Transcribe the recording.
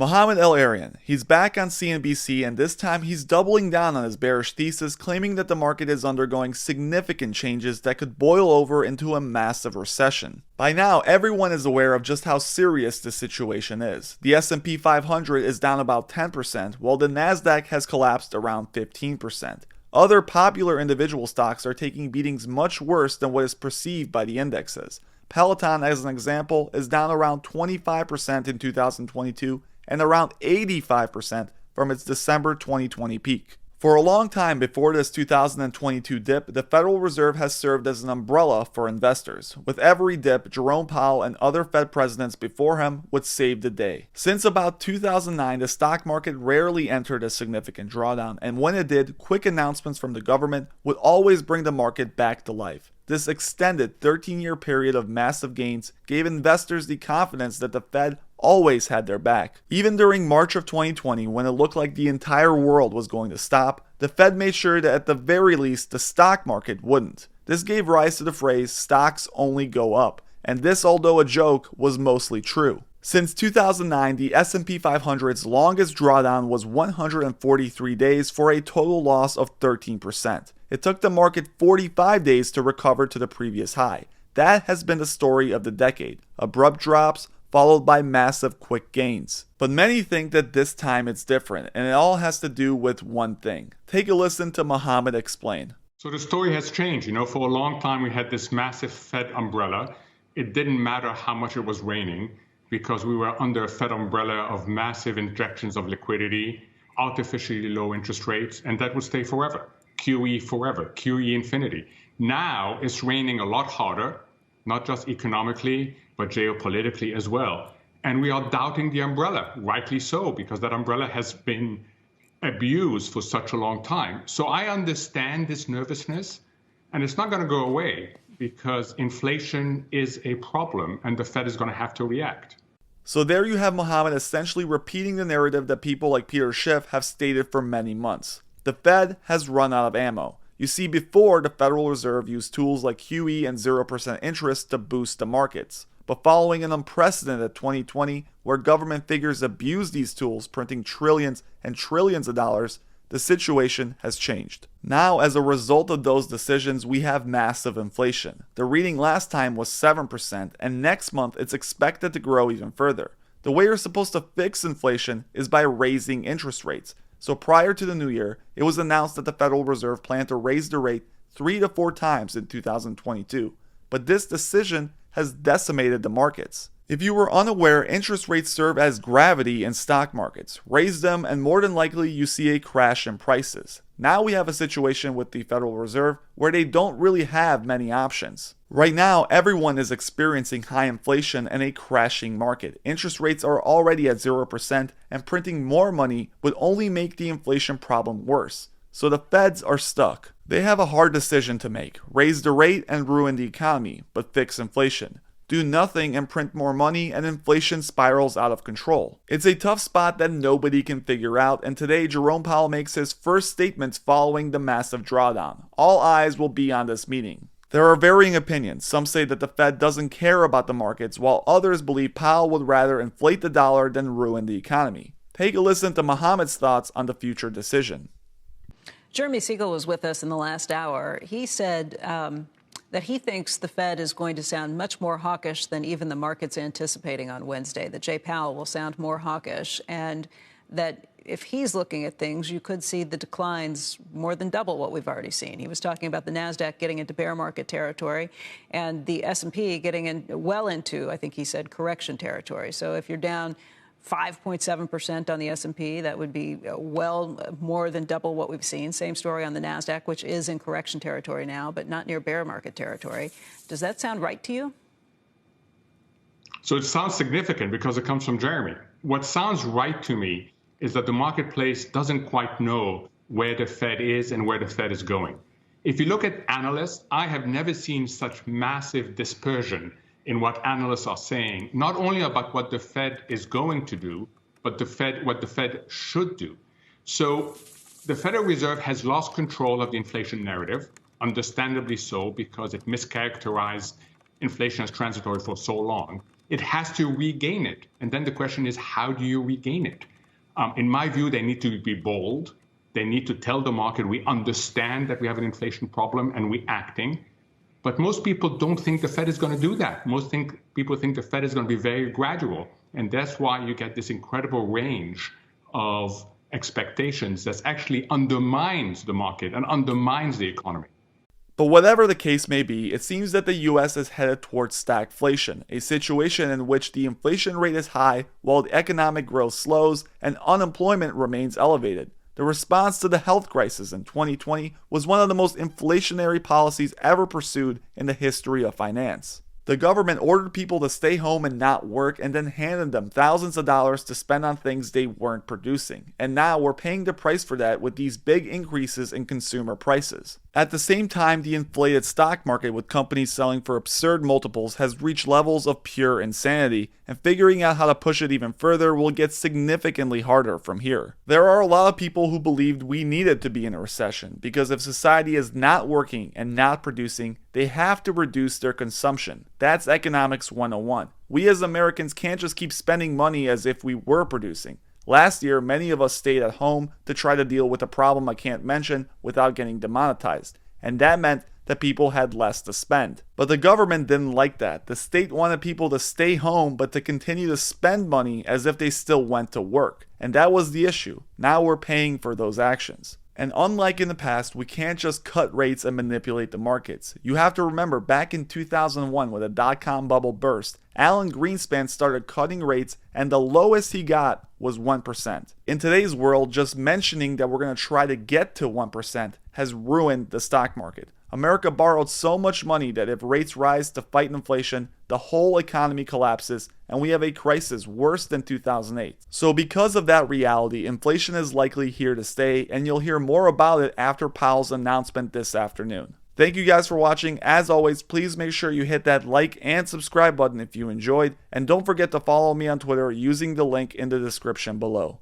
Muhamed El-Erian, he's back on CNBC, and this time he's doubling down on his bearish thesis, claiming that the market is undergoing significant changes that could boil over into a massive recession. By now, everyone is aware of just how serious this situation is. The S&P 500 is down about 10%, while the NASDAQ has collapsed around 15%. Other popular individual stocks are taking beatings much worse than what is perceived by the indexes. Peleton, as an example, is down around 25% in 2022 and around 85% from its December 2020 peak. For a long time before this 2022 dip, the Federal Reserve has served as an umbrella for investors. With every dip, Jerome Powell and other Fed presidents before him would save the day. Since about 2009, the stock market rarely entered a significant drawdown, and when it did, quick announcements from the government would always bring the market back to life. This extended 13-year period of massive gains gave investors the confidence that the Fed always had their back. Even during March of 2020, when it looked like the entire world was going to stop, the Fed made sure that at the very least the stock market wouldn't. This gave rise to the phrase, "stocks only go up," and this, although a joke, was mostly true. Since 2009, the S&P 500's longest drawdown was 143 days for a total loss of 13%. It took the market 45 days to recover to the previous high. That has been the story of the decade. Abrupt drops, followed by massive quick gains. But many think that this time it's different, and it all has to do with one thing. Take a listen to Muhamed explain. So the story has changed. For a long time we had this massive Fed umbrella. It didn't matter how much it was raining because we were under a Fed umbrella of massive injections of liquidity, artificially low interest rates, and that would stay forever. QE forever, QE infinity. Now it's raining a lot harder, not just economically, but geopolitically as well. And we are doubting the umbrella, rightly so, because that umbrella has been abused for such a long time. So I understand this nervousness, and it's not going to go away because inflation is a problem and the Fed is going to have to react. So there you have Muhamed essentially repeating the narrative that people like Peter Schiff have stated for many months. The Fed has run out of ammo. You see, before, the Federal Reserve used tools like QE and 0% interest to boost the markets. But following an unprecedented 2020, where government figures abused these tools, printing trillions and trillions of dollars, the situation has changed. Now, as a result of those decisions, we have massive inflation. The reading last time was 7%, and next month it's expected to grow even further. The way you're supposed to fix inflation is by raising interest rates. So prior to the new year, it was announced that the Federal Reserve planned to raise the rate 3 to 4 times in 2022. But this decision has decimated the markets. If you were unaware, interest rates serve as gravity in stock markets. Raise them and more than likely you see a crash in prices. Now we have a situation with the Federal Reserve where they don't really have many options. Right now, everyone is experiencing high inflation and a crashing market. Interest rates are already at 0%, and printing more money would only make the inflation problem worse. So the Feds are stuck. They have a hard decision to make. Raise the rate and ruin the economy, but fix inflation. Do nothing and print more money and inflation spirals out of control. It's a tough spot that nobody can figure out, and today Jerome Powell makes his first statements following the massive drawdown. All eyes will be on this meeting. There are varying opinions. Some say that the Fed doesn't care about the markets, while others believe Powell would rather inflate the dollar than ruin the economy. Take a listen to Muhamed's thoughts on the future decision. Jeremy Siegel was with us in the last hour. He said that he thinks the Fed is going to sound much more hawkish than even the market's anticipating on Wednesday, that Jay Powell will sound more hawkish, and that if he's looking at things, you could see the declines more than double what we've already seen. He was talking about the NASDAQ getting into bear market territory and the S&P getting well into, I think he said, correction territory. So if you're down 5.7% on the S&P, that would be well more than double what we've seen. Same story on the NASDAQ, which is in correction territory now, but not near bear market territory. Does that sound right to you? So it sounds significant because it comes from Jeremy. What sounds right to me is that the marketplace doesn't quite know where the Fed is and where the Fed is going. If you look at analysts, I have never seen such massive dispersion in what analysts are saying, not only about what the Fed is going to do, but what the Fed should do. So the Federal Reserve has lost control of the inflation narrative, understandably so, because it mischaracterized inflation as transitory for so long. it has to regain it. And then the question is, how do you regain it? In my view, they need to be bold. They need to tell the market, we understand that we have an inflation problem and we're acting. But most people don't think the Fed is going to do that. People think the Fed is going to be very gradual. And that's why you get this incredible range of expectations that actually undermines the market and undermines the economy. But whatever the case may be, it seems that the US is headed towards stagflation, a situation in which the inflation rate is high while the economic growth slows and unemployment remains elevated. The response to the health crisis in 2020 was one of the most inflationary policies ever pursued in the history of finance. The government ordered people to stay home and not work and then handed them thousands of dollars to spend on things they weren't producing. And now we're paying the price for that with these big increases in consumer prices. At the same time, the inflated stock market with companies selling for absurd multiples has reached levels of pure insanity, and figuring out how to push it even further will get significantly harder from here. There are a lot of people who believed we needed to be in a recession because if society is not working and not producing, they have to reduce their consumption. That's economics 101. We as Americans can't just keep spending money as if we were producing. Last year, many of us stayed at home to try to deal with a problem I can't mention without getting demonetized, and that meant that people had less to spend. But the government didn't like that. The state wanted people to stay home but to continue to spend money as if they still went to work, and that was the issue. Now we're paying for those actions. And unlike in the past, we can't just cut rates and manipulate the markets. You have to remember, back in 2001 when the dot-com bubble burst, Alan Greenspan started cutting rates and the lowest he got was 1%. In today's world, just mentioning that we're going to try to get to 1% has ruined the stock market. America borrowed so much money that if rates rise to fight inflation, the whole economy collapses and we have a crisis worse than 2008. So because of that reality, inflation is likely here to stay, and you'll hear more about it after Powell's announcement this afternoon. Thank you guys for watching. As always, please make sure you hit that like and subscribe button if you enjoyed, and don't forget to follow me on Twitter using the link in the description below.